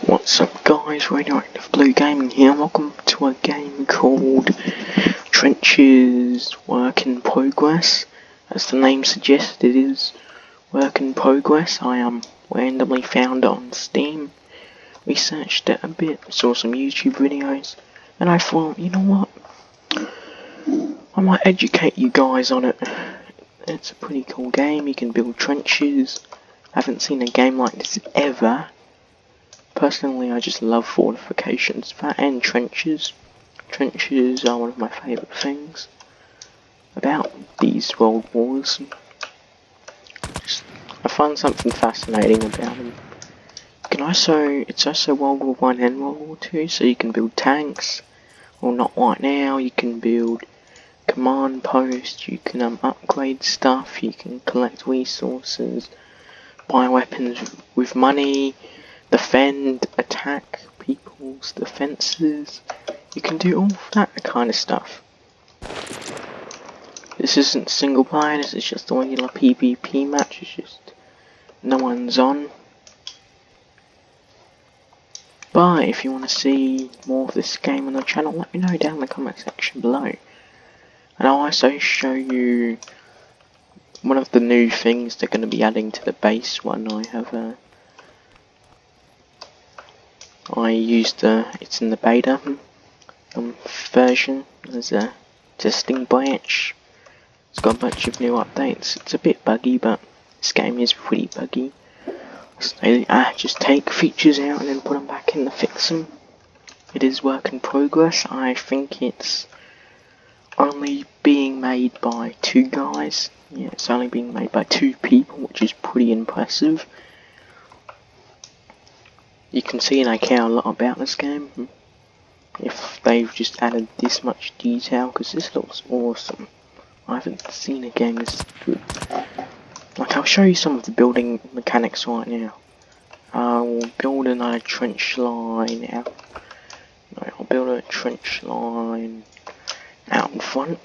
What's up guys, Radioactive Blue Gaming here, welcome to a game called Trenches Work in Progress. As the name suggests, it is work in progress. I randomly found it on Steam, researched it a bit, saw some YouTube videos, and I thought, you know what, I might educate you guys on it. It's a pretty cool game. You can build trenches. I haven't seen a game like this ever. Personally, I just love fortifications, that and trenches. Trenches are one of my favourite things about these world wars. I find something fascinating about them. It's also World War 1 and World War 2, so you can build tanks. Well, not right now. You can build command posts, you can upgrade stuff, you can collect resources, buy weapons with money, defend, attack people's defenses. You can do all that kind of stuff. This isn't single player, this is just a regular PvP match, it's just no one's on. But if you want to see more of this game on the channel, let me know down in the comment section below. And I'll also show you one of the new things they're going to be adding to the base one. It's in the beta version. There's a testing branch. It's got a bunch of new updates. It's a bit buggy, but this game is pretty buggy. So I just take features out and then put them back in to fix them. It is work in progress. I think it's only being made by 2 guys. Yeah, it's only being made by 2 people, which is pretty impressive. You can see and I care a lot about this game. If they've just added this much detail, because this looks awesome. I haven't seen a game this good. Like, I'll show you some of the building mechanics right now. I'll build another trench line out. No, I'll build a trench line out in front.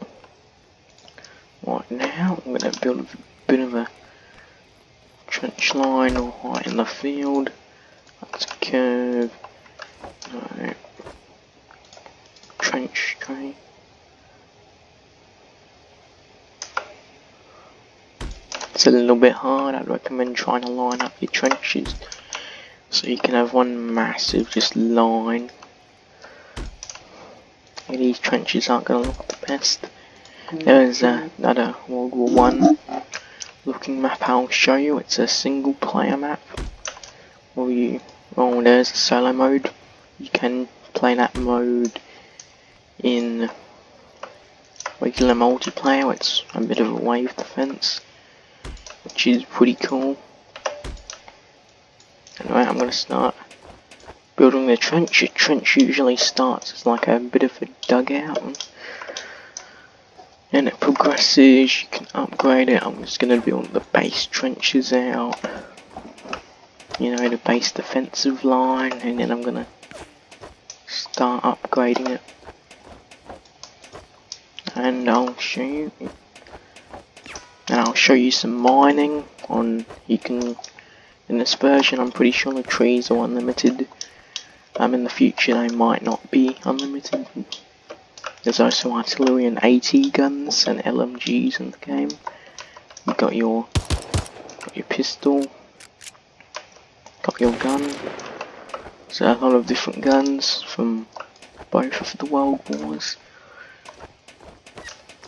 Right now, I'm going to build a bit of a trench line right in the field. That's a curve. No. Trench tree. It's a little bit hard. I'd recommend trying to line up your trenches so you can have one massive just line. These trenches aren't going to look the best. There's another World War 1 looking map I'll show you. It's a single player map. There's a solo mode. You can play that mode in regular multiplayer. It's a bit of a wave defense, which is pretty cool. Anyway, I'm going to start building the trench. A trench usually starts as like a bit of a dugout, and it progresses. You can upgrade it. I'm just going to build the base trenches out, you know, the base defensive line, and then I'm going to start upgrading it. And I'll show you some mining on. You can, in this version, I'm pretty sure the trees are unlimited. In the future they might not be unlimited. There's also artillery and AT guns and LMGs in the game. You've got your pistol, got your gun. So a lot of different guns from both of the world wars.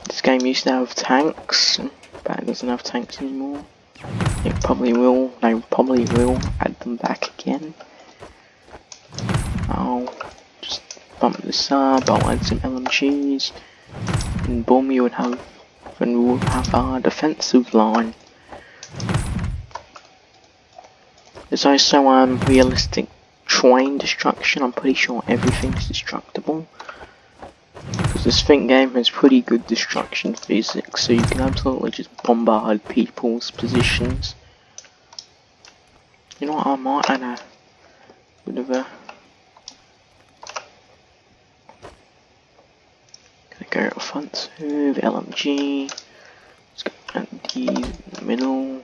This game used to have tanks, but it doesn't have tanks anymore. It probably will. They probably will add them back again. I'll just bump this up. I'll add some LMGs, and boom, we would have our defensive line. There's also realistic train destruction. I'm pretty sure everything's destructible. Because this game has pretty good destruction physics, so you can absolutely just bombard people's positions. You know what, I might add a bit of a... Gonna go offensive, LMG. Let's go at these in the middle.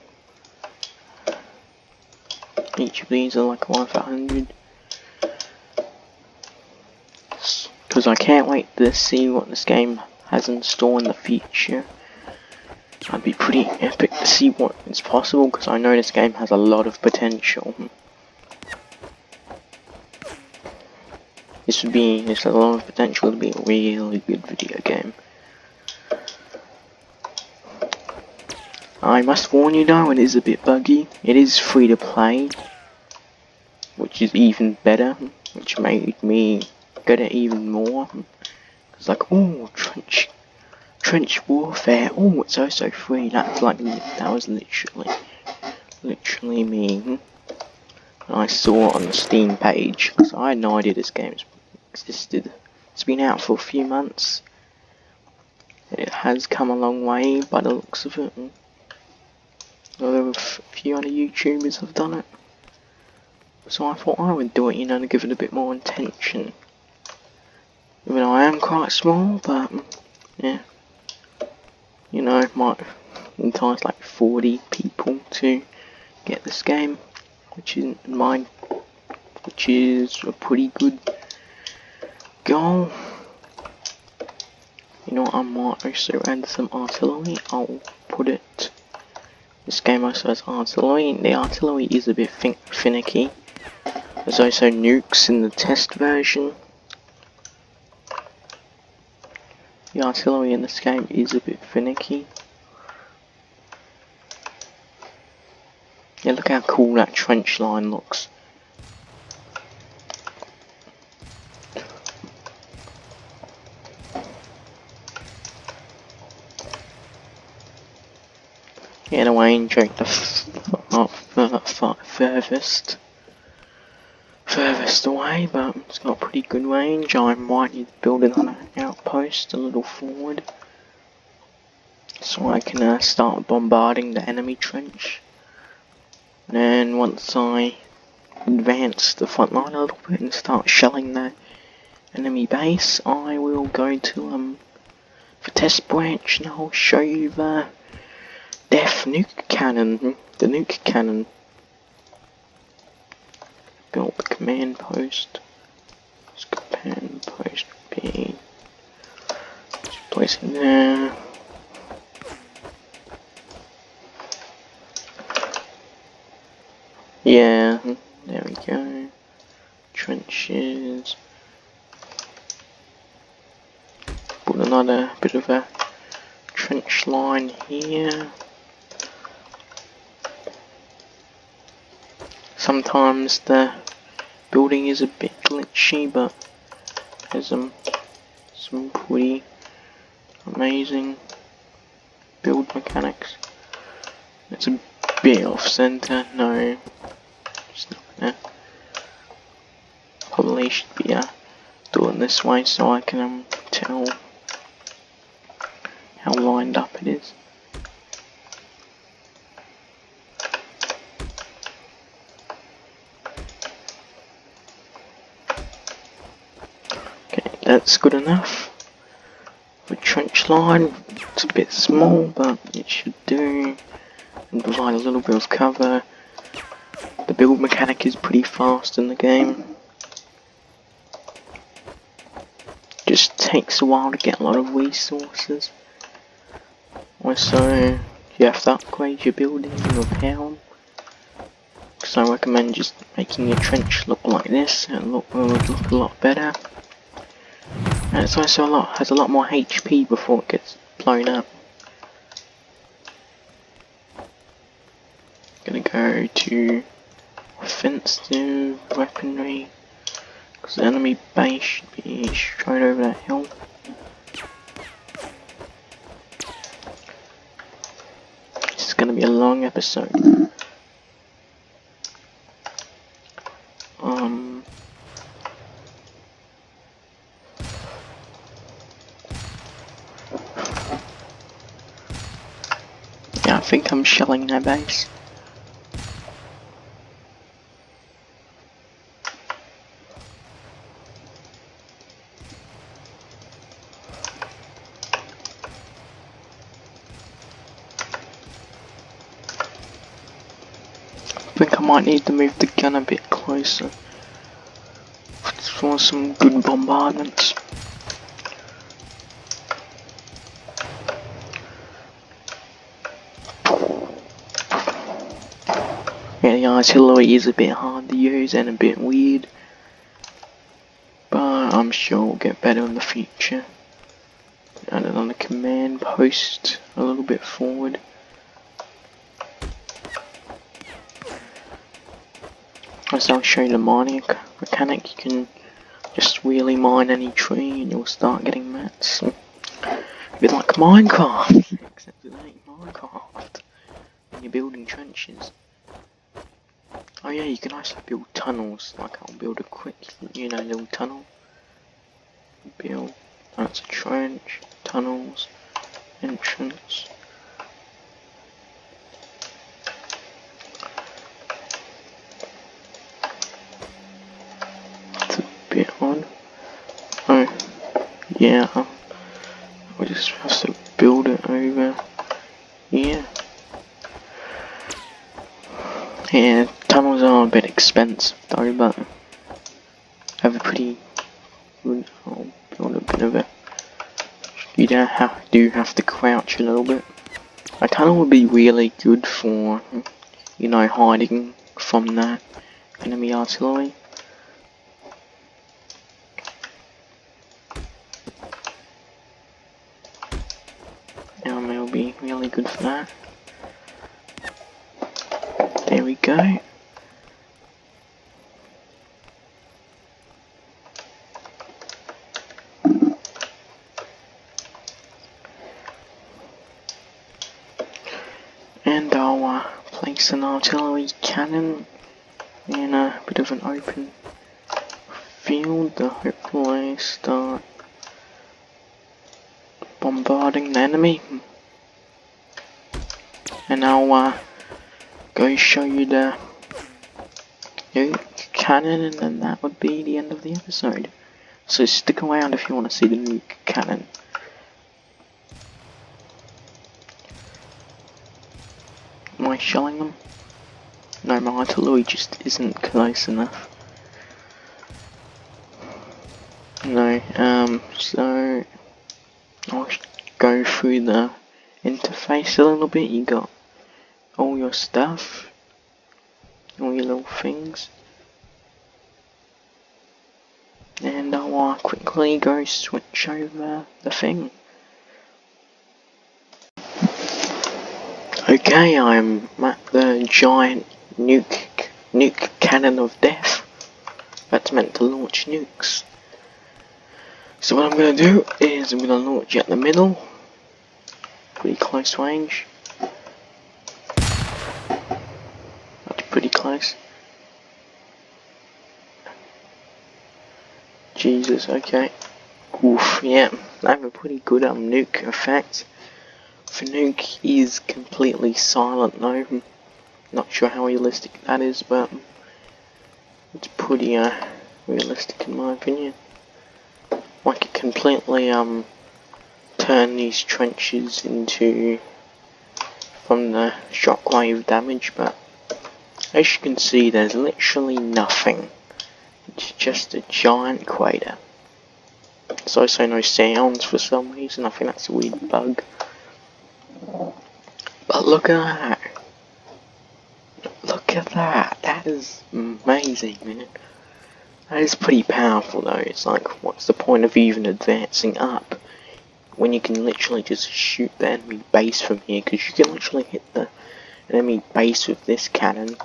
Each of these are like 1 for 100. because I can't wait to see what this game has in store in the future. It'd be pretty epic to see what is possible, because I know this game has a lot of potential. This has a lot of potential to be a really good video game. I must warn you though, it is a bit buggy. It is free to play, which is even better, which made me get it even more. It's like, oh, trench warfare, oh, it's also free. That was literally me. And I saw it on the Steam page, because I had no idea this game existed. It's been out for a few months. It has come a long way by the looks of it. A few other YouTubers have done it. So I thought I would do it, to give it a bit more attention. Even though I am quite small, but yeah. It might entice like 40 people to get this game, which is a pretty good goal. I might also add some artillery. I'll put it. This game also has artillery. The artillery is a bit finicky. There's also nukes in the test version. The artillery in this game is a bit finicky. Yeah, look how cool that trench line looks. Yeah, the range ain't the furthest away, but it's got a pretty good range. I might need to build another outpost a little forward, so I can start bombarding the enemy trench. And then once I advance the front line a little bit and start shelling the enemy base, I will go to the test branch and I'll show you the Def nuke cannon, the nuke cannon. Build the command post. Command post B. Just place it there. Yeah, there we go. Trenches. Put another bit of a trench line here. Sometimes the building is a bit glitchy, but there's some pretty amazing build mechanics. It's a bit off center, no, just not there. Probably should be doing this way so I can tell how lined up it is. That's good enough. The trench line, it's a bit small, but it should do and provide a little bit of cover. The build mechanic is pretty fast in the game. Just takes a while to get a lot of resources. Also, you have to upgrade your building and repair them. So I recommend just making your trench look like this, and will look a lot better. And it's also has a lot more HP before it gets blown up. Gonna go to offensive weaponry, because the enemy base should be straight over that hill. This is gonna be a long episode. Yeah, I think I'm shelling their base. I think I might need to move the gun a bit closer for some good bombardments. Yeah, the artillery is a bit hard to use and a bit weird, but I'm sure we'll get better in the future. Add another command post a little bit forward. As I'll show you the mining mechanic, you can just really mine any tree and you'll start getting mats. A bit like Minecraft, except it ain't Minecraft when you're building trenches. Oh yeah, you can also build tunnels, like I'll build a quick, little tunnel. Build, that's a trench, tunnels, entrance. That's a bit odd. Oh, yeah, we just have to build it over here. Yeah, tunnels are a bit expensive though, but have a pretty good. I'll build a bit of it. You do have to crouch a little bit. A tunnel would be really good for, hiding from the enemy artillery. It'll be really good for that. There we go. And I'll place an artillery cannon in a bit of an open field to hopefully start bombarding the enemy. And I'll go show you the nuke cannon, and then that would be the end of the episode. So stick around if you want to see the nuke cannon. Am I shelling them? No, my artillery just isn't close enough. No, so I'll go through the interface a little bit. You got all your stuff, all your little things, and I'll quickly go switch over the thing. Okay, I'm at the giant nuke cannon of death that's meant to launch nukes. So what I'm going to do is I'm going to launch at the middle, pretty close range. That's pretty close. Jesus, okay. Oof, yeah, I have a pretty good nuke effect. The nuke is completely silent though. Not sure how realistic that is, but it's pretty realistic in my opinion. Like it completely turn these trenches into from the shockwave damage, but as you can see there's literally nothing. It's just a giant crater. There's also no sounds for some reason. I think that's a weird bug. But look at that. Look at that. That is amazing, man. That is pretty powerful though. It's like, what's the point of even advancing up when you can literally just shoot the enemy base from here? Because you can literally hit the enemy base with this cannon.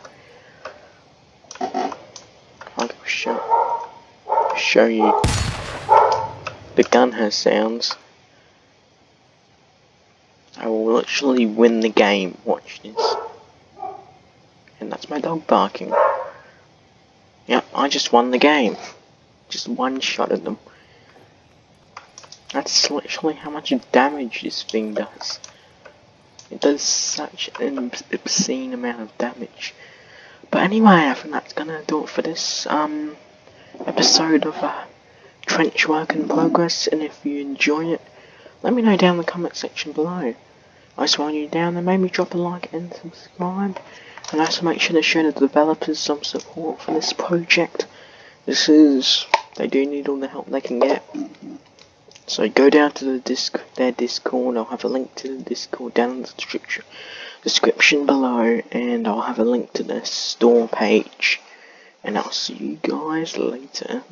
I'll show you. The gun has sounds. I will literally win the game. Watch this. And that's my dog barking. Yep, I just won the game. Just one shot at them. That's literally how much damage this thing does. It does such an obscene amount of damage. But anyway, I think that's gonna do it for this episode of Trench Work in Progress. And if you enjoy it, let me know down in the comment section below. Also, while you're down there, maybe drop a like and subscribe. And also make sure to show the developers some support for this project. They do need all the help they can get. So go down to their Discord. I'll have a link to the Discord down in the description below, and I'll have a link to their store page. And I'll see you guys later.